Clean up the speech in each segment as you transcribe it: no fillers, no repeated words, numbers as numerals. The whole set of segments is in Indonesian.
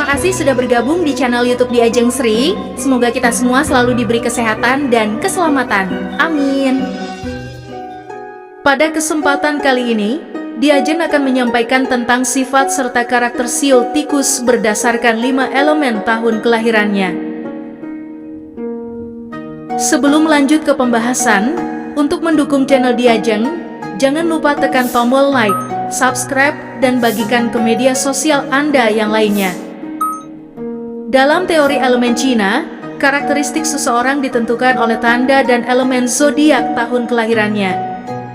Terima kasih sudah bergabung di channel YouTube Diajeng Sri. Semoga kita semua selalu diberi kesehatan dan keselamatan. Amin. Pada kesempatan kali ini, Diajeng akan menyampaikan tentang sifat serta karakter shio tikus berdasarkan 5 elemen tahun kelahirannya. Sebelum lanjut ke pembahasan, untuk mendukung channel Diajeng, jangan lupa tekan tombol like, subscribe, dan bagikan ke media sosial Anda yang lainnya. Dalam teori elemen Cina, karakteristik seseorang ditentukan oleh tanda dan elemen zodiak tahun kelahirannya.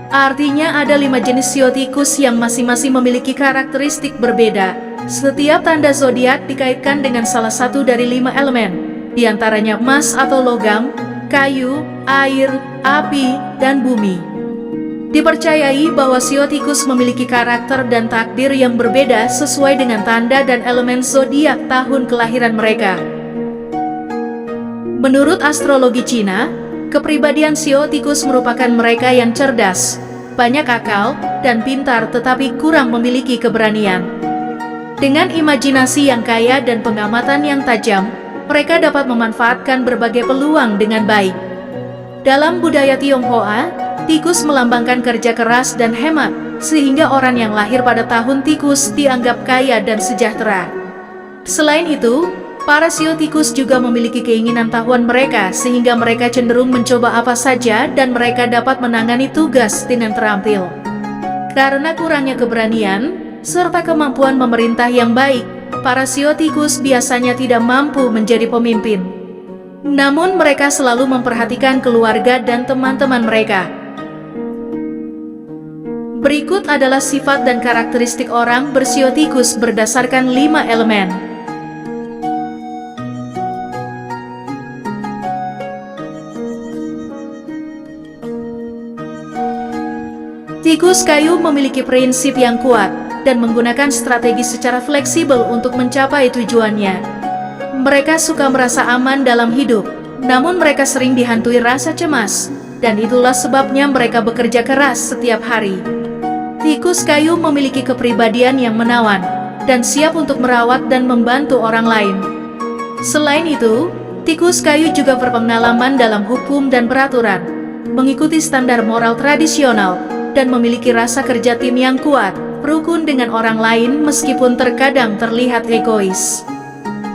Artinya ada 5 jenis shio tikus yang masing-masing memiliki karakteristik berbeda. Setiap tanda zodiak dikaitkan dengan salah satu dari 5 elemen, diantaranya emas atau logam, kayu, air, api, dan bumi. Dipercayai bahwa shio tikus memiliki karakter dan takdir yang berbeda sesuai dengan tanda dan elemen zodiak tahun kelahiran mereka. Menurut astrologi Cina, kepribadian shio tikus merupakan mereka yang cerdas, banyak akal, dan pintar tetapi kurang memiliki keberanian. Dengan imajinasi yang kaya dan pengamatan yang tajam, mereka dapat memanfaatkan berbagai peluang dengan baik. Dalam budaya Tionghoa, tikus melambangkan kerja keras dan hemat, sehingga orang yang lahir pada tahun tikus dianggap kaya dan sejahtera. Selain itu, para shio tikus juga memiliki keinginan tahuan mereka, sehingga mereka cenderung mencoba apa saja dan mereka dapat menangani tugas dengan terampil. Karena kurangnya keberanian, serta kemampuan memerintah yang baik, para shio tikus biasanya tidak mampu menjadi pemimpin. Namun mereka selalu memperhatikan keluarga dan teman-teman mereka. Berikut adalah sifat dan karakteristik orang bershio tikus berdasarkan 5 elemen. Tikus kayu memiliki prinsip yang kuat dan menggunakan strategi secara fleksibel untuk mencapai tujuannya. Mereka suka merasa aman dalam hidup, namun mereka sering dihantui rasa cemas, dan itulah sebabnya mereka bekerja keras setiap hari. Tikus kayu memiliki kepribadian yang menawan, dan siap untuk merawat dan membantu orang lain. Selain itu, tikus kayu juga berpengalaman dalam hukum dan peraturan, mengikuti standar moral tradisional, dan memiliki rasa kerja tim yang kuat, rukun dengan orang lain meskipun terkadang terlihat egois.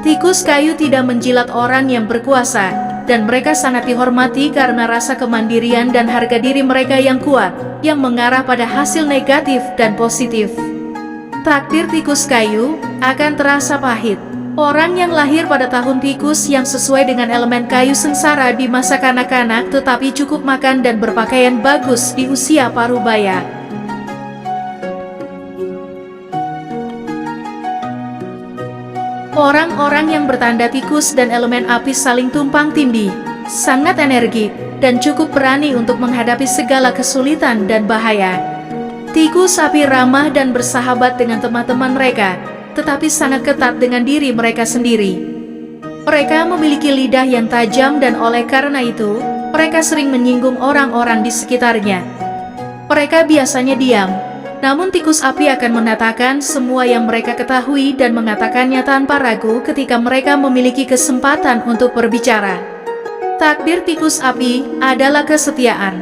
Tikus kayu tidak menjilat orang yang berkuasa, dan mereka sangat dihormati karena rasa kemandirian dan harga diri mereka yang kuat, yang mengarah pada hasil negatif dan positif. Takdir tikus kayu akan terasa pahit. Orang yang lahir pada tahun tikus yang sesuai dengan elemen kayu sengsara di masa kanak-kanak tetapi cukup makan dan berpakaian bagus di usia parubaya. Orang-orang yang bertanda tikus dan elemen api saling tumpang tindih, sangat energik, dan cukup berani untuk menghadapi segala kesulitan dan bahaya. Tikus api ramah dan bersahabat dengan teman-teman mereka, tetapi sangat ketat dengan diri mereka sendiri. Mereka memiliki lidah yang tajam dan oleh karena itu, mereka sering menyinggung orang-orang di sekitarnya. Mereka biasanya diam, namun tikus api akan menatakan semua yang mereka ketahui dan mengatakannya tanpa ragu ketika mereka memiliki kesempatan untuk berbicara. Takdir tikus api adalah kesetiaan,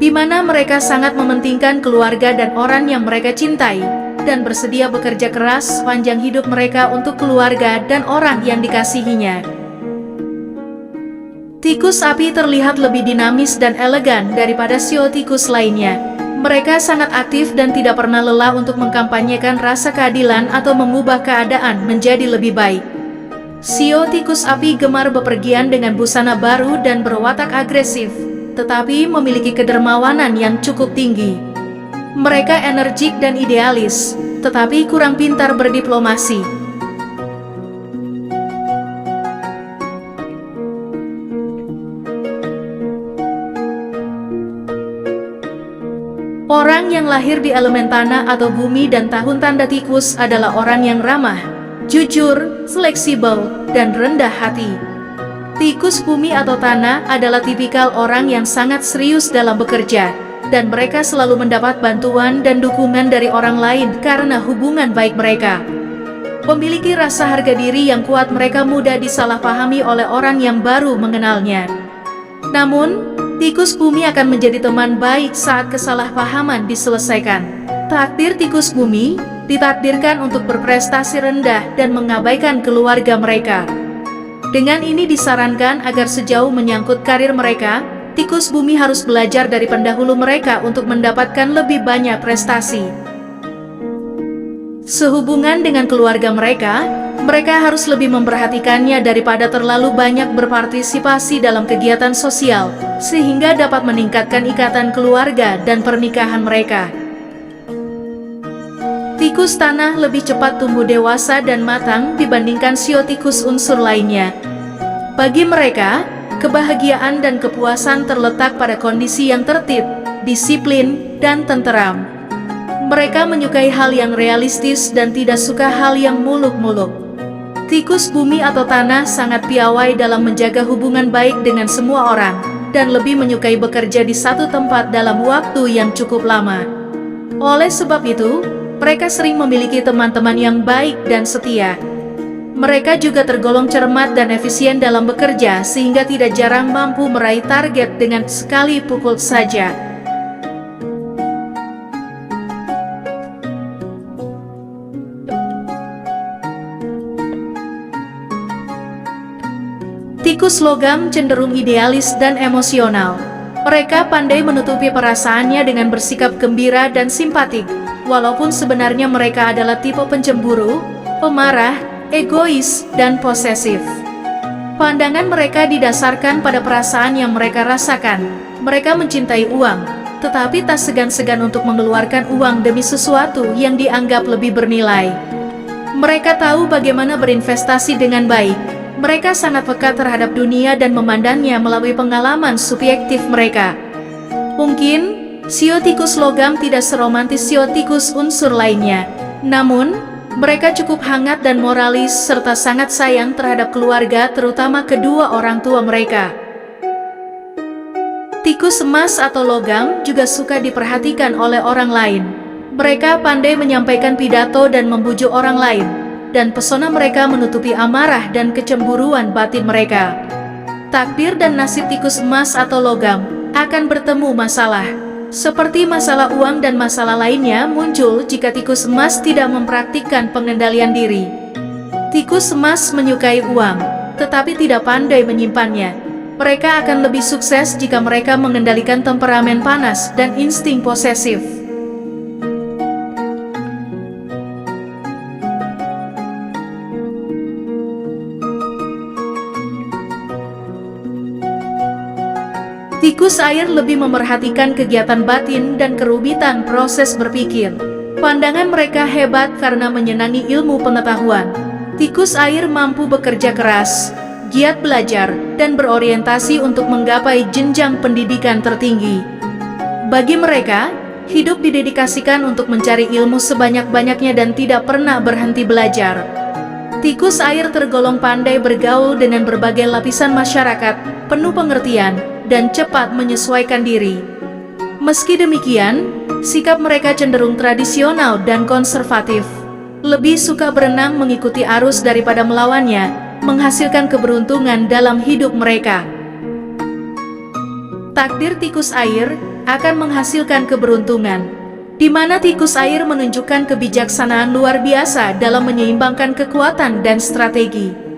di mana mereka sangat mementingkan keluarga dan orang yang mereka cintai, dan bersedia bekerja keras sepanjang hidup mereka untuk keluarga dan orang yang dikasihinya. Tikus api terlihat lebih dinamis dan elegan daripada shio tikus lainnya. Mereka sangat aktif dan tidak pernah lelah untuk mengkampanyekan rasa keadilan atau mengubah keadaan menjadi lebih baik. Shio tikus api gemar bepergian dengan busana baru dan berwatak agresif, tetapi memiliki kedermawanan yang cukup tinggi. Mereka energik dan idealis, tetapi kurang pintar berdiplomasi. Orang yang lahir di elemen tanah atau bumi dan tahun tanda tikus adalah orang yang ramah, jujur, fleksibel, dan rendah hati. Tikus bumi atau tanah adalah tipikal orang yang sangat serius dalam bekerja, dan mereka selalu mendapat bantuan dan dukungan dari orang lain karena hubungan baik mereka. memiliki rasa harga diri yang kuat. Mereka mudah disalahpahami oleh orang yang baru mengenalnya. Namun, tikus bumi akan menjadi teman baik saat kesalahpahaman diselesaikan. Takdir tikus bumi ditakdirkan untuk berprestasi rendah dan mengabaikan keluarga mereka. Dengan ini disarankan agar sejauh menyangkut karir mereka, tikus bumi harus belajar dari pendahulu mereka untuk mendapatkan lebih banyak prestasi. Sehubungan dengan keluarga mereka, mereka harus lebih memperhatikannya daripada terlalu banyak berpartisipasi dalam kegiatan sosial, sehingga dapat meningkatkan ikatan keluarga dan pernikahan mereka. Tikus tanah lebih cepat tumbuh dewasa dan matang dibandingkan sio tikus unsur lainnya. Bagi mereka, kebahagiaan dan kepuasan terletak pada kondisi yang tertib, disiplin, dan tenteram. Mereka menyukai hal yang realistis dan tidak suka hal yang muluk-muluk. Tikus bumi atau tanah sangat piawai dalam menjaga hubungan baik dengan semua orang, dan lebih menyukai bekerja di satu tempat dalam waktu yang cukup lama. Oleh sebab itu, mereka sering memiliki teman-teman yang baik dan setia. Mereka juga tergolong cermat dan efisien dalam bekerja sehingga tidak jarang mampu meraih target dengan sekali pukul saja. Tikus logam cenderung idealis dan emosional. Mereka pandai menutupi perasaannya dengan bersikap gembira dan simpatik, walaupun sebenarnya mereka adalah tipe pencemburu, pemarah, egois, dan posesif. Pandangan mereka didasarkan pada perasaan yang mereka rasakan. Mereka mencintai uang, tetapi tak segan-segan untuk mengeluarkan uang demi sesuatu yang dianggap lebih bernilai. Mereka tahu bagaimana berinvestasi dengan baik. Mereka sangat peka terhadap dunia dan memandangnya melalui pengalaman subjektif mereka. Mungkin, sio tikus logam tidak seromantis sio tikus unsur lainnya. Namun, mereka cukup hangat dan moralis serta sangat sayang terhadap keluarga, terutama kedua orang tua mereka. Tikus emas atau logam juga suka diperhatikan oleh orang lain. Mereka pandai menyampaikan pidato dan membujuk orang lain, dan pesona mereka menutupi amarah dan kecemburuan batin mereka. Takdir dan nasib tikus emas atau logam akan bertemu masalah. Seperti masalah uang dan masalah lainnya muncul jika tikus emas tidak mempraktikkan pengendalian diri. Tikus emas menyukai uang, tetapi tidak pandai menyimpannya. Mereka akan lebih sukses jika mereka mengendalikan temperamen panas dan insting posesif. Tikus air lebih memerhatikan kegiatan batin dan kerumitan proses berpikir. Pandangan mereka hebat karena menyenangi ilmu pengetahuan. Tikus air mampu bekerja keras, giat belajar, dan berorientasi untuk menggapai jenjang pendidikan tertinggi. Bagi mereka, hidup didedikasikan untuk mencari ilmu sebanyak-banyaknya dan tidak pernah berhenti belajar. Tikus air tergolong pandai bergaul dengan berbagai lapisan masyarakat, penuh pengertian, dan cepat menyesuaikan diri. Meski demikian, sikap mereka cenderung tradisional dan konservatif. Lebih suka berenang mengikuti arus daripada melawannya, menghasilkan keberuntungan dalam hidup mereka. Takdir tikus air akan menghasilkan keberuntungan, di mana tikus air menunjukkan kebijaksanaan luar biasa dalam menyeimbangkan kekuatan dan strategi.